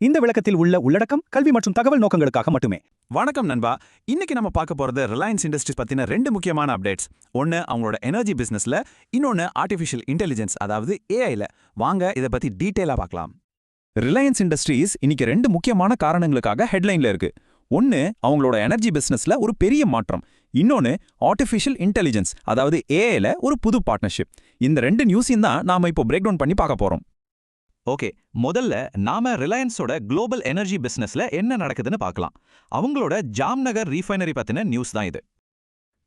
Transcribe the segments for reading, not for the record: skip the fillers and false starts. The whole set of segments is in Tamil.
இந்த விளக்கத்தில் உள்ள உள்ளடக்கம் கல்வி மற்றும் தகவல் நோக்கங்களுக்காக மட்டுமே. வணக்கம் நண்பா. இன்னைக்கு நம்ம பார்க்க போறது ரிலையன்ஸ் இண்டஸ்ட்ரீஸ் பத்தின ரெண்டு முக்கியமான அப்டேட்ஸ். ஒன்னு அவங்களோட எனர்ஜி பிசினஸ்ல, இன்னொன்னு ஆர்டிஃபிஷியல் இன்டெலிஜென்ஸ் அதாவது ஏஐல. வாங்க இதை பத்தி டீடைலா பார்க்கலாம். ரிலையன்ஸ் இண்டஸ்ட்ரீஸ் இன்னைக்கு ரெண்டு முக்கியமான காரணங்களுக்காக ஹெட்லைன்ல இருக்கு. ஒன்னு அவங்களோட எனர்ஜி பிசினஸ்ல ஒரு பெரிய மாற்றம், இன்னொன்னு ஆர்டிஃபிஷியல் இன்டெலிஜென்ஸ் அதாவது ஏஐல ஒரு புது பார்ட்னர்ஷிப். இந்த ரெண்டு நியூஸையும் தான் நாம இப்போ பிரேக் டவுன் பண்ணி பார்க்க போறோம். ஓகே, முதல்ல நாம ரிலையன்ஸோட குளோபல் எனர்ஜி பிசினஸ்ல என்ன நடக்குதுன்னு பார்க்கலாம். அவங்களோட ஜாம்நகர் ரீஃபைனரி பத்தின நியூஸ் தான் இது.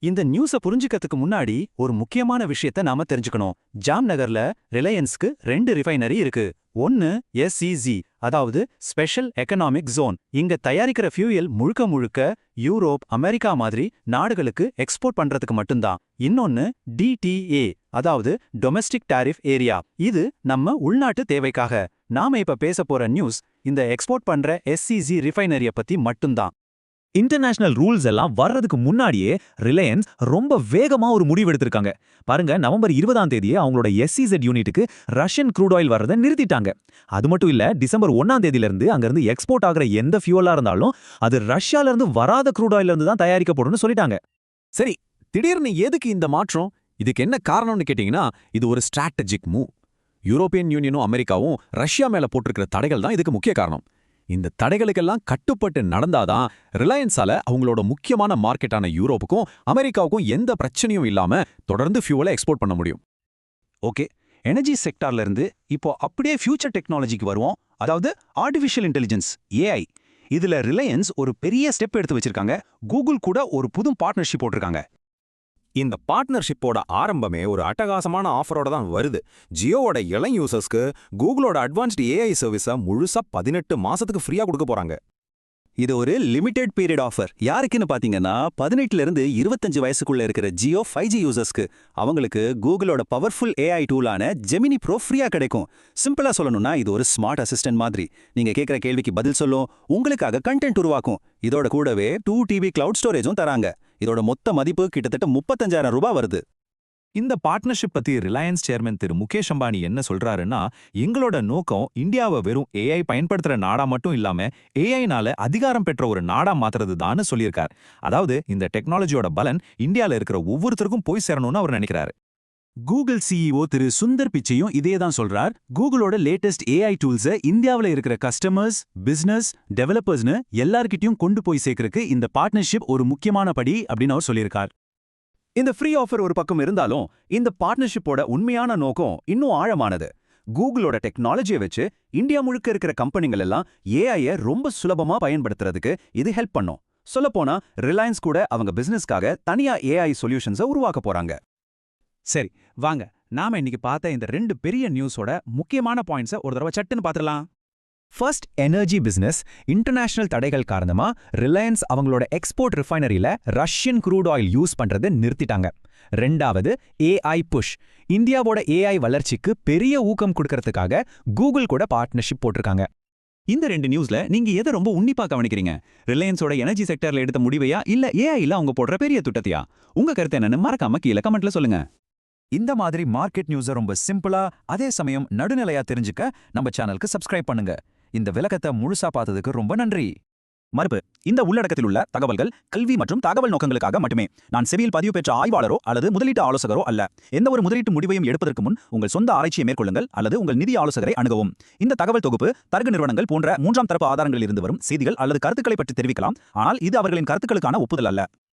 இந்த நியூஸை புரிஞ்சுக்கிறதுக்கு முன்னாடி ஒரு முக்கியமான விஷயத்தை நாம தெரிஞ்சுக்கணும். ஜாம்நகர்ல ரிலையன்ஸ்க்கு ரெண்டு ரிஃபைனரி இருக்கு. ஒன்னு SEZ அதாவது ஸ்பெஷல் எக்கனாமிக் ஜோன். இங்க தயாரிக்கிற ஃபியூயல் முழுக்க முழுக்க யூரோப், அமெரிக்கா மாதிரி நாடுகளுக்கு எக்ஸ்போர்ட் பண்றதுக்கு மட்டும்தான். இன்னொன்னு DTA அதாவது டொமெஸ்டிக் டாரிஃப் ஏரியா. இது நம்ம உள்நாட்டு தேவைக்காக. நாம இப்ப பேச போற நியூஸ் இந்த எக்ஸ்போர்ட் பண்ற SEZ ரிஃபைனரிய பத்தி மட்டும்தான். இன்டர்நேஷனல் ரூல்ஸ் எல்லாம் வர்றதுக்கு முன்னாடியே ரிலையன்ஸ் ரொம்ப வேகமா ஒரு முடிவு எடுத்திருக்காங்க. பாருங்க, நவம்பர் 20ஆம் தேதியே அவங்களோட SEZ யூனிட்டுக்கு ரஷ்யன் க்ரூட் ஆயில் வரதை நிறுத்திட்டாங்க. அது மட்டும் இல்ல, டிசம்பர் 1ஆம் தேதியிலிருந்து அங்கிருந்து எக்ஸ்போர்ட் ஆகிற எந்த ஃபியூலா இருந்தாலும் அது ரஷ்யால இருந்து வராத க்ரூட் ஆயில இருந்து தான் தயாரிக்கப்படும்னு சொல்லிட்டாங்க. சரி, திடீர்னு எதுக்கு இந்த மாற்றம்? இதுக்கு என்ன காரணம்னு கேட்டீங்கன்னா, இது ஒரு ஸ்ட்ராட்டஜிக் மூவ். யூரோப்பியன் யூனியனும் அமெரிக்காவும் ரஷ்யா மேல போட்டிருக்கிற தடைகள் தான் இதுக்கு முக்கிய காரணம். இந்த தடைகளுக்கெல்லாம் கட்டுப்பட்டு நடந்தாதான் ரிலையன்ஸால அவங்களோட முக்கியமான மார்க்கெட்டான யூரோப்புக்கும் அமெரிக்காவுக்கும் எந்த பிரச்சனையும் இல்லாம தொடர்ந்து ஃபியூவலை எக்ஸ்போர்ட் பண்ண முடியும். ஓகே, எனர்ஜி செக்டார்ல இருந்து இப்போ அப்படியே ஃபியூச்சர் டெக்னாலஜிக்கு வருவோம். அதாவது ஆர்டிஃபிஷியல் இன்டெலிஜென்ஸ் AI. இதுல ரிலையன்ஸ் ஒரு பெரிய ஸ்டெப் எடுத்து வச்சிருக்காங்க. கூகுள் கூட ஒரு புது பார்ட்னர்ஷிப் போட்டிருக்காங்க. இந்த பார்ட்னர்ஷிப்போட ஆரம்பமே ஒரு அட்டகாசமான ஆஃபரோட தான் வருது. ஜியோவோட இளம் யூசர்ஸ்க்கு கூகுளோட அட்வான்ஸ்டு AI சர்வீஸை முழுசா 18 மாசத்துக்கு ஃப்ரீயா கொடுக்க போறாங்க. இது ஒரு லிமிடெட் பீரியட் ஆஃபர். யாருக்குன்னு பாத்தீங்கன்னா 18ல இருந்து 25 வயசுக்குள்ள இருக்கிற ஜியோ 5G யூசர்ஸ்க்கு. அவங்களுக்கு கூகுளோட பவர்ஃபுல் AI டூலான ஜெமினி ப்ரோ ஃப்ரீயா கிடைக்கும். சிம்பிளா சொல்லணும்னா இது ஒரு ஸ்மார்ட் அசிஸ்டன்ட் மாதிரி. நீங்க கேட்குற கேள்விக்கு பதில் சொல்லும், உங்களுக்காக கண்டென்ட் உருவாக்கும். இதோட கூடவே 2 TB கிளவுட் ஸ்டோரேஜும் தராங்க. இதோட மொத்த மதிப்பு கிட்டத்தட்ட 35,000 ரூபாய் வருது. இந்த பார்ட்னர்ஷிப் பத்தி ரிலையன்ஸ் சேர்மன் திரு முகேஷ் அம்பானி என்ன சொல்றாருன்னா, எங்களோட நோக்கம் இந்தியாவை வெறும் AI பயன்படுத்துற நாடா மட்டும் இல்லாம AIனால அதிகாரம் பெற்ற ஒரு நாடா மாத்துறது தான் சொல்லியிருக்கார். அதாவது இந்த டெக்னாலஜியோட பலன் இந்தியால இருக்கிற ஒவ்வொருத்தருக்கும் போய் சேரணும்னு அவர் நினைக்கிறாரு. கூகுள் CEO திரு சுந்தர் பிச்சையும் இதே தான் சொல்றார். கூகுளோட லேட்டஸ்ட் AI டூல்ஸை இந்தியாவில் இருக்கிற கஸ்டமர்ஸ், பிசினஸ், டெவலப்பர்ஸ்னு எல்லார்கிட்டயும் கொண்டு போய் சேர்க்கறதுக்கு இந்த பார்ட்னர்ஷிப் ஒரு முக்கியமான படி அப்படின்னு அவர் சொல்லியிருக்கார். இந்த ஃப்ரீ ஆஃபர் ஒரு பக்கம் இருந்தாலும் இந்த பார்ட்னர்ஷிப்போட உண்மையான நோக்கம் இன்னும் ஆழமானது. கூகுளோட டெக்னாலஜியை வச்சு இந்தியா முழுக்க இருக்கிற கம்பெனிகள் எல்லாம் AI ரொம்ப சுலபமா பயன்படுத்துறதுக்கு இது ஹெல்ப் பண்ணும். சொல்லப்போனா ரிலையன்ஸ் கூட அவங்க பிசினஸ்க்காக தனியா AI சொல்யூஷன்ஸை உருவாக்க போறாங்க. சரி, வாங்க நாம இன்னைக்கு பார்த்த இந்த ரெண்டு பெரிய நியூஸோட முக்கியமான பாயிண்ட்ஸை ஒரு தடவை சட்டுன்னு பார்த்துடலாம். First, energy business. இன்டர்நேஷனல் தடைகள் காரணமா ரிலையன்ஸ் அவங்களோட எக்ஸ்போர்ட் ரிஃபைனரியில ரஷ்யன் க்ரூட் ஆயில் யூஸ் பண்றதை நிறுத்திட்டாங்க. ரெண்டாவது, AI புஷ். இந்தியாவோட AI வளர்ச்சிக்கு பெரிய ஊக்கம் கொடுக்கறதுக்காக கூகுள் கூட பார்ட்னர்ஷிப் போட்டிருக்காங்க. இந்த ரெண்டு நியூஸ்ல நீங்க எதை ரொம்ப உன்னிப்பா கவனிக்கிறீங்க? ரிலையன்ஸோட எனர்ஜி செக்டர்ல எடுத்த முடிவையா, இல்ல AIல அவங்க போடுற பெரிய திட்டத்தையா? உங்க கருத்து என்னன்னு மறக்காம கீழே கமெண்ட்ல சொல்லுங்க. இந்த மாதிரி மார்க்கெட் நியூஸை ரொம்ப சிம்பிளா அதே சமயம் நடுநிலையா தெரிஞ்சுக்க நம்ம சேனலுக்கு சப்ஸ்கிரைப் பண்ணுங்க. இந்த விளக்கத்தை முழுசா பார்த்ததுக்கு ரொம்ப நன்றி. மறுப்பு: இந்த உள்ளடக்கத்தில் உள்ள தகவல்கள் கல்வி மற்றும் தகவல் நோக்கங்களுக்காக மட்டுமே. நான் செபியில் பதிவு பெற்ற ஆய்வாளரோ அல்லது முதலீட்டு ஆலோசகரோ அல்ல. எந்த ஒரு முதலீட்டு முடிவையும் எடுப்பதற்கு முன் உங்கள் சொந்த ஆராய்ச்சியை மேற்கொள்ளுங்கள் அல்லது உங்கள் நிதி ஆலோசகரை அணுகவும். இந்த தகவல் தொகுப்பு தரகு நிறுவனங்கள் போன்ற மூன்றாம் தரப்பு ஆதாரங்களில் இருந்து வரும் செய்திகள் அல்லது கருத்துக்களை பற்றி தெரிவிக்கலாம். ஆனால் இது அவர்களின் கருத்துக்களுக்கான ஒப்புதல் அல்ல.